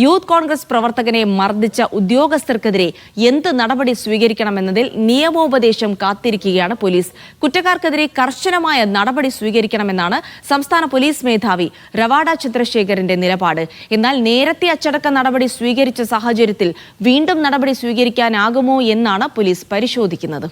Youth Congress പ്രവർത്തകനെ മർദ്ദിച്ച ഉദ്യോഗസ്ഥർക്കെതിരെ എന്ത് നടപടി സ്വീകരിക്കണമെന്നതിൽ നിയമോപദേശം കാത്തിരിക്കുകയാണ് പോലീസ്. കുറ്റക്കാർക്കെതിരെ കർശനമായ നടപടി സ്വീകരിക്കണമെന്നാണ് സംസ്ഥാന പോലീസ് മേധാവി രവാഡ ചന്ദ്രശേഖരന്റെ നിലപാട്. എന്നാൽ നേരത്തെ അച്ചടക്ക നടപടി സ്വീകരിച്ച സാഹചര്യത്തിൽ വീണ്ടും നടപടി സ്വീകരിക്കാനാകുമോ എന്നാണ് പോലീസ് പരിശോധിക്കുന്നത്.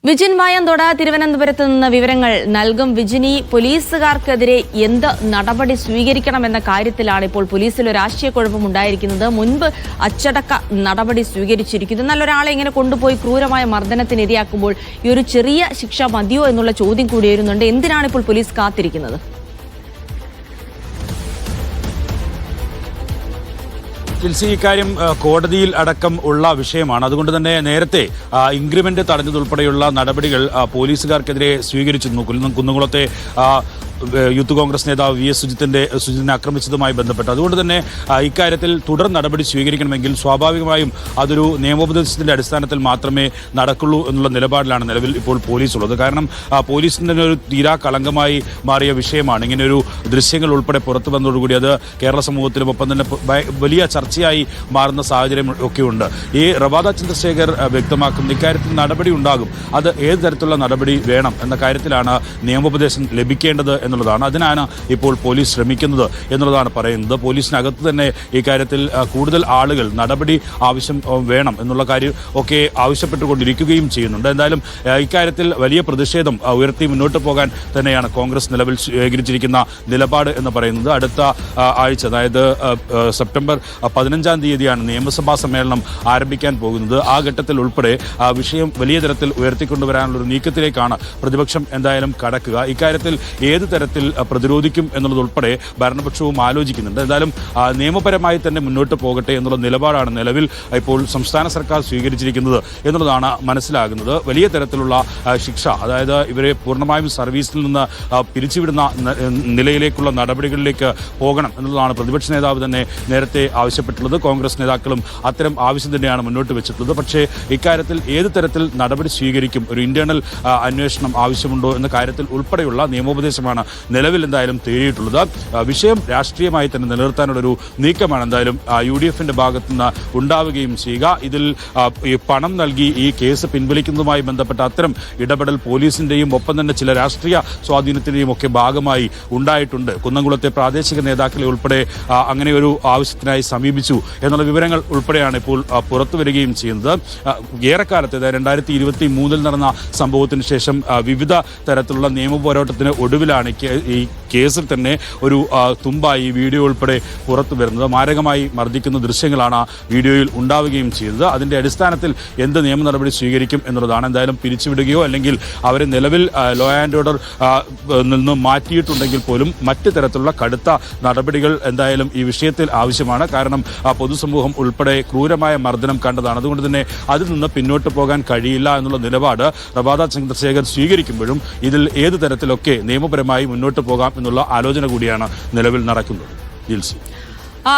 വിജിൻ വായന്തോട തിരുവനന്തപുരത്ത് നിന്ന് വിവരങ്ങൾ നൽകും. വിജിനി, പോലീസുകാർക്കെതിരെ എന്ത് നടപടി സ്വീകരിക്കണമെന്ന കാര്യത്തിലാണ് ഇപ്പോൾ പോലീസിൽ ഒരു ആശയക്കുഴപ്പം ഉണ്ടായിരിക്കുന്നത്. മുൻപ് അച്ചടക്ക നടപടി സ്വീകരിച്ചിരിക്കുന്നു. നല്ലൊരാളെ ഇങ്ങനെ കൊണ്ടുപോയി ക്രൂരമായ മർദ്ദനത്തിന് ഇരയാക്കുമ്പോൾ ഈ ഒരു ചെറിയ ശിക്ഷ മതിയോ എന്നുള്ള ചോദ്യം കൂടി വരുന്നുണ്ട്. എന്തിനാണ് ഇപ്പോൾ പോലീസ് കാത്തിരിക്കുന്നത്? ചിൽസി, ഇക്കാര്യം കോടതിയിൽ അടക്കം ഉള്ള വിഷയമാണ്. അതുകൊണ്ട് തന്നെ നേരത്തെ ഇൻക്രിമെന്റ് തടഞ്ഞതുൾപ്പെടെയുള്ള നടപടികൾ പോലീസുകാർക്കെതിരെ സ്വീകരിച്ചിരുന്നു. കുന്നംകുളത്തെ യൂത്ത് കോൺഗ്രസ് നേതാവ് VS സുജിത്തിനെ ആക്രമിച്ചതുമായി ബന്ധപ്പെട്ട്. അതുകൊണ്ട് തന്നെ ഇക്കാര്യത്തിൽ തുടർ നടപടി സ്വീകരിക്കണമെങ്കിൽ സ്വാഭാവികമായും അതൊരു നിയമോപദേശത്തിന്റെ അടിസ്ഥാനത്തിൽ മാത്രമേ നടക്കുള്ളൂ എന്നുള്ള നിലപാടിലാണ് നിലവിൽ ഇപ്പോൾ പോലീസ് ഉള്ളത്. കാരണം പോലീസിന് തന്നെ ഒരു തീരാ കളങ്കമായി മാറിയ വിഷയമാണ്. ഇങ്ങനെയൊരു ദൃശ്യങ്ങൾ ഉൾപ്പെടെ പുറത്തു വന്നതോടുകൂടി അത് കേരള സമൂഹത്തിലും ഒപ്പം തന്നെ വലിയ ചർച്ചയായി മാറുന്ന സാഹചര്യം ഒക്കെയുണ്ട്. ഈ രവാഡ ചന്ദ്രശേഖർ വ്യക്തമാക്കുന്ന ഇക്കാര്യത്തിൽ നടപടി ഉണ്ടാകും. അത് ഏത് തരത്തിലുള്ള നടപടി വേണം എന്ന കാര്യത്തിലാണ് നിയമോപദേശം ലഭിക്കേണ്ടത് എന്നുള്ളതാണ്. അതിനാണ് ഇപ്പോൾ പോലീസ് ശ്രമിക്കുന്നത് എന്നുള്ളതാണ് പറയുന്നത്. പോലീസിനകത്ത് തന്നെ ഇക്കാര്യത്തിൽ കൂടുതൽ ആളുകൾ നടപടി ആവശ്യം വേണം എന്നുള്ള കാര്യം ഒക്കെ ആവശ്യപ്പെട്ടുകൊണ്ടിരിക്കുകയും ചെയ്യുന്നുണ്ട്. എന്തായാലും ഇക്കാര്യത്തിൽ വലിയ പ്രതിഷേധം ഉയർത്തി മുന്നോട്ട് പോകാൻ തന്നെയാണ് കോൺഗ്രസ് നിലവിൽ സ്വീകരിച്ചിരിക്കുന്ന നിലപാട് എന്ന് പറയുന്നത്. അടുത്ത ആഴ്ച, അതായത് സെപ്റ്റംബർ 15-ാം തീയതിയാണ് നിയമസഭാ സമ്മേളനം ആരംഭിക്കാൻ പോകുന്നത്. ആ ഘട്ടത്തിൽ ഉൾപ്പെടെ വിഷയം വലിയ തരത്തിൽ ഉയർത്തിക്കൊണ്ടുവരാനുള്ള ഒരു നീക്കത്തിലേക്കാണ് പ്രതിപക്ഷം എന്തായാലും കടക്കുക. ഇക്കാര്യത്തിൽ ഏത് തരത്തിൽ പ്രതിരോധിക്കും എന്നുള്ളതുൾപ്പെടെ ഭരണപക്ഷവും ആലോചിക്കുന്നുണ്ട്. എന്തായാലും നിയമപരമായി തന്നെ മുന്നോട്ട് പോകട്ടെ എന്നുള്ള നിലപാടാണ് നിലവിൽ ഇപ്പോൾ സംസ്ഥാന സർക്കാർ സ്വീകരിച്ചിരിക്കുന്നത് എന്നുള്ളതാണ് മനസ്സിലാകുന്നത്. വലിയ തരത്തിലുള്ള ശിക്ഷ, അതായത് ഇവരെ പൂർണ്ണമായും സർവീസിൽ നിന്ന് പിരിച്ചുവിടുന്ന നിലയിലേക്കുള്ള നടപടികളിലേക്ക് പോകണം എന്നുള്ളതാണ് പ്രതിപക്ഷ നേതാവ് തന്നെ നേരത്തെ ആവശ്യപ്പെട്ടുള്ളത്. കോൺഗ്രസ് നേതാക്കളും അത്തരം ആവശ്യം തന്നെയാണ് മുന്നോട്ട് വെച്ചിട്ടുള്ളത്. പക്ഷേ ഇക്കാര്യത്തിൽ ഏത് തരത്തിൽ നടപടി സ്വീകരിക്കും, ഒരു ഇന്റേണൽ അന്വേഷണം ആവശ്യമുണ്ടോ എന്ന കാര്യത്തിൽ ഉൾപ്പെടെയുള്ള നിയമോപദേശമാണ് നിലവിൽ എന്തായാലും തേടിയിട്ടുള്ളത്. വിഷയം രാഷ്ട്രീയമായി തന്നെ നിലനിർത്താനുള്ളൊരു നീക്കമാണ് എന്തായാലും UDF-ന്റെ ഭാഗത്തു നിന്ന് ഉണ്ടാവുകയും ചെയ്യുക. ഇതിൽ ഈ പണം നൽകി ഈ കേസ് പിൻവലിക്കുന്നതുമായി ബന്ധപ്പെട്ട അത്തരം ഇടപെടൽ പോലീസിന്റെയും ഒപ്പം തന്നെ ചില രാഷ്ട്രീയ സ്വാധീനത്തിന്റെയും ഒക്കെ ഭാഗമായി ഉണ്ടായിട്ടുണ്ട്. കുന്നംകുളത്തെ പ്രാദേശിക നേതാക്കളെ ഉൾപ്പെടെ അങ്ങനെ ഒരു ആവശ്യത്തിനായി സമീപിച്ചു എന്നുള്ള വിവരങ്ങൾ ഉൾപ്പെടെയാണ് ഇപ്പോൾ പുറത്തു വരികയും ചെയ്യുന്നത്. ഏറെക്കാലത്ത് 2023 നടന്ന സംഭവത്തിന് ശേഷം വിവിധ തരത്തിലുള്ള നിയമ പോരാട്ടത്തിന് ഒടുവിലാണ് ഈ കേസിൽ തന്നെ ഒരു തുമ്പായി വീഡിയോ ഉൾപ്പെടെ പുറത്തു വരുന്നത്. മാരകമായി മർദ്ദിക്കുന്ന ദൃശ്യങ്ങളാണ് വീഡിയോയിൽ ഉണ്ടാവുകയും ചെയ്തത്. അതിന്റെ അടിസ്ഥാനത്തിൽ എന്ത് നിയമ നടപടി സ്വീകരിക്കും എന്നുള്ളതാണ്. എന്തായാലും പിരിച്ചുവിടുകയോ അല്ലെങ്കിൽ അവരെ നിലവിൽ ലോ ആൻഡ് ഓർഡർ നിന്ന് മാറ്റിയിട്ടുണ്ടെങ്കിൽ പോലും മറ്റു തരത്തിലുള്ള കടുത്ത നടപടികൾ എന്തായാലും ഈ വിഷയത്തിൽ ആവശ്യമാണ്. കാരണം പൊതുസമൂഹം ഉൾപ്പെടെ ക്രൂരമായ മർദ്ദനം കണ്ടതാണ്. അതുകൊണ്ട് തന്നെ അതിൽ നിന്ന് പിന്നോട്ട് പോകാൻ കഴിയില്ല എന്നുള്ള നിലപാട് രവാഡ ചന്ദ്രശേഖർ സ്വീകരിക്കുമ്പോഴും ഇതിൽ ഏത് തരത്തിലൊക്കെ നിയമപരമായി മുന്നോട്ട് പോകാം എന്നുള്ള ആലോചന കൂടിയാണ് നിലവിൽ നടക്കുന്നത്.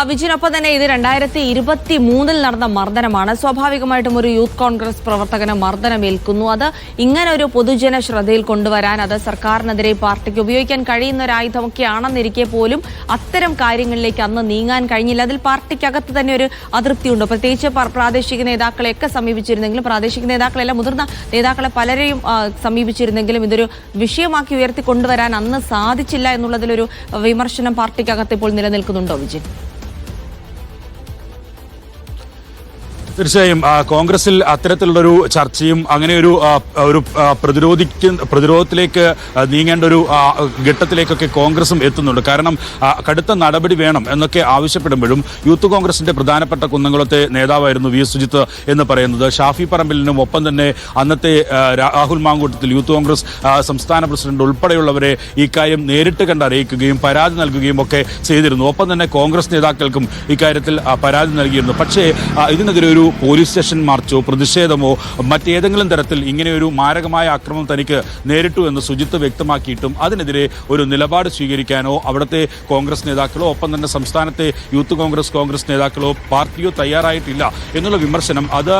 വിജിനൊപ്പം തന്നെ ഇത് 2023 നടന്ന മർദ്ദനമാണ്. സ്വാഭാവികമായിട്ടും ഒരു യൂത്ത് കോൺഗ്രസ് പ്രവർത്തകന് മർദ്ദനമേൽക്കുന്നു. അത് ഇങ്ങനെ ഒരു പൊതുജന ശ്രദ്ധയിൽ കൊണ്ടുവരാൻ, അത് സർക്കാരിനെതിരെ പാർട്ടിക്ക് ഉപയോഗിക്കാൻ കഴിയുന്ന ഒരു ആയുധമൊക്കെ ആണെന്നിരിക്കെ പോലും അത്തരം കാര്യങ്ങളിലേക്ക് അന്ന് നീങ്ങാൻ കഴിഞ്ഞില്ല. അതിൽ പാർട്ടിക്കകത്ത് തന്നെ ഒരു അതൃപ്തിയുണ്ട്. പ്രത്യേകിച്ച് പ്രാദേശിക നേതാക്കളെയൊക്കെ സമീപിച്ചിരുന്നെങ്കിലും, പ്രാദേശിക നേതാക്കളെല്ലാം മുതിർന്ന നേതാക്കളെ പലരെയും സമീപിച്ചിരുന്നെങ്കിലും ഇതൊരു വിഷയമാക്കി ഉയർത്തി കൊണ്ടുവരാൻ അന്ന് സാധിച്ചില്ല എന്നുള്ളതിലൊരു വിമർശനം പാർട്ടിക്കകത്ത് ഇപ്പോൾ നിലനിൽക്കുന്നുണ്ടോ വിജിൻ? തീർച്ചയായും കോൺഗ്രസിൽ അത്തരത്തിലുള്ളൊരു ചർച്ചയും അങ്ങനെ ഒരു പ്രതിരോധത്തിലേക്ക് നീങ്ങേണ്ട ഒരു ഘട്ടത്തിലേക്കൊക്കെ കോൺഗ്രസും എത്തുന്നുണ്ട്. കാരണം കടുത്ത നടപടി വേണം എന്നൊക്കെ ആവശ്യപ്പെടുമ്പോഴും യൂത്ത് കോൺഗ്രസിന്റെ പ്രധാനപ്പെട്ട കുന്നംകുളത്തെ നേതാവായിരുന്നു VS സുജിത്ത് എന്ന് പറയുന്നത്. ഷാഫി പറമ്പിലിനും ഒപ്പം തന്നെ അന്നത്തെ രാഹുൽ മാങ്കൂട്ടത്തിൽ യൂത്ത് കോൺഗ്രസ് സംസ്ഥാന പ്രസിഡന്റ് ഉൾപ്പെടെയുള്ളവരെ ഇക്കാര്യം നേരിട്ട് കണ്ട് അറിയിക്കുകയും പരാതി നൽകുകയും ഒക്കെ ചെയ്തിരുന്നു. ഒപ്പം തന്നെ കോൺഗ്രസ് നേതാക്കൾക്കും ഇക്കാര്യത്തിൽ പരാതി നൽകിയിരുന്നു. പക്ഷേ ഇതിനെതിരെ ഒരു പോലീസ് സ്റ്റേഷൻ മാർച്ചോ പ്രതിഷേധമോ മറ്റേതെങ്കിലും തരത്തിൽ ഇങ്ങനെയൊരു മാരകമായ ആക്രമണം തനിക്ക് നേരിട്ടു എന്ന് സുജിത്ത് വ്യക്തമാക്കിയിട്ടും അതിനെതിരെ ഒരു നിലപാട് സ്വീകരിക്കാനോ അവിടുത്തെ കോൺഗ്രസ് നേതാക്കളോ ഒപ്പം തന്നെ സംസ്ഥാനത്തെ യൂത്ത് കോൺഗ്രസ് നേതാക്കളോ പാർട്ടിയോ തയ്യാറായിട്ടില്ല എന്നുള്ള വിമർശനം അത്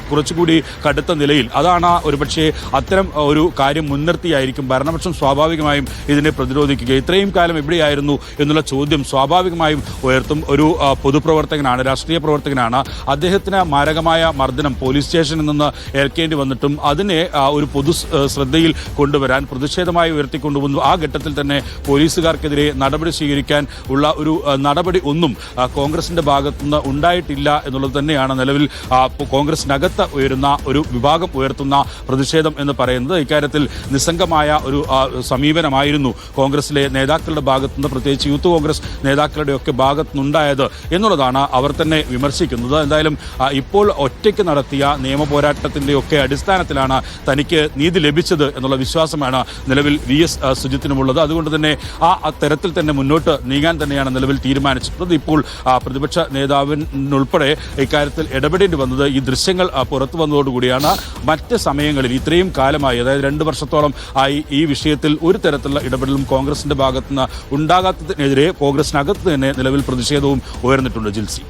കുറച്ചുകൂടി കടുത്ത നിലയിൽ അതാണ് ഒരുപക്ഷെ അത്തരം ഒരു കാര്യം മുൻനിർത്തിയായിരിക്കും ഭരണപക്ഷം സ്വാഭാവികമായും ഇതിനെ പ്രതിരോധിക്കുക. ഇത്രയും കാലം എവിടെയായിരുന്നു എന്നുള്ള ചോദ്യം സ്വാഭാവികമായും ഉയർത്തും. ഒരു പൊതുപ്രവർത്തകനാണ്, രാഷ്ട്രീയ പ്രവർത്തകനാണ്. അദ്ദേഹത്തിന് മാരകമായ മർദ്ദനം പോലീസ് സ്റ്റേഷനിൽ നിന്ന് ഏൽക്കേണ്ടി വന്നിട്ടും അതിനെ ഒരു പൊതു ശ്രദ്ധയിൽ കൊണ്ടുവരാൻ പ്രതിഷേധമായി ഉയർത്തിക്കൊണ്ടുവന്നു. ആ ഘട്ടത്തിൽ തന്നെ പോലീസുകാർക്കെതിരെ നടപടി സ്വീകരിക്കാൻ ഉള്ള ഒരു നടപടി ഒന്നും കോൺഗ്രസിന്റെ ഭാഗത്തുനിന്ന് ഉണ്ടായിട്ടില്ല എന്നുള്ളത് തന്നെയാണ് നിലവിൽ കോൺഗ്രസിനകത്ത് ഉയരുന്ന ഒരു വിഭാഗം ഉയർത്തുന്ന പ്രതിഷേധം എന്ന് പറയുന്നത്. ഇക്കാര്യത്തിൽ നിസ്സംഗമായ ഒരു സമീപനമായിരുന്നു കോൺഗ്രസിലെ നേതാക്കളുടെ ഭാഗത്തുനിന്ന്, പ്രത്യേകിച്ച് യൂത്ത് കോൺഗ്രസ് നേതാക്കളുടെ ഒക്കെ ഭാഗത്തുനിന്നുണ്ടായത് എന്നുള്ളതാണ് അവർ തന്നെ വിമർശിക്കുന്നത്. എന്തായാലും ഇപ്പോൾ ഒറ്റയ്ക്ക് നടത്തിയ നിയമ പോരാട്ടത്തിന്റെ ഒക്കെ അടിസ്ഥാനത്തിലാണ് തനിക്ക് നീതി ലഭിച്ചത് എന്നുള്ള വിശ്വാസമാണ് നിലവിൽ VS സുജിത്തിനുമുള്ളത്. അതുകൊണ്ട് തന്നെ ആ തരത്തിൽ തന്നെ മുന്നോട്ട് നീങ്ങാൻ തന്നെയാണ് നിലവിൽ തീരുമാനിച്ചിട്ടുള്ളത്. ഇപ്പോൾ പ്രതിപക്ഷ നേതാവിനുൾപ്പെടെ ഇക്കാര്യത്തിൽ ഇടപെടേണ്ടി വന്നത് ഈ ദൃശ്യങ്ങൾ പുറത്തു വന്നതോടുകൂടിയാണ്. മറ്റ് സമയങ്ങളിൽ ഇത്രയും കാലമായി, അതായത് 2 വർഷത്തോളം ആയി ഈ വിഷയത്തിൽ ഒരു തരത്തിലുള്ള ഇടപെടലും കോൺഗ്രസിന്റെ ഭാഗത്തുനിന്ന് ഉണ്ടാകാത്തതിനെതിരെ കോൺഗ്രസിനകത്ത് തന്നെ നിലവിൽ പ്രതിഷേധവും ഉയർന്നിട്ടുണ്ട്. ജിൽസി.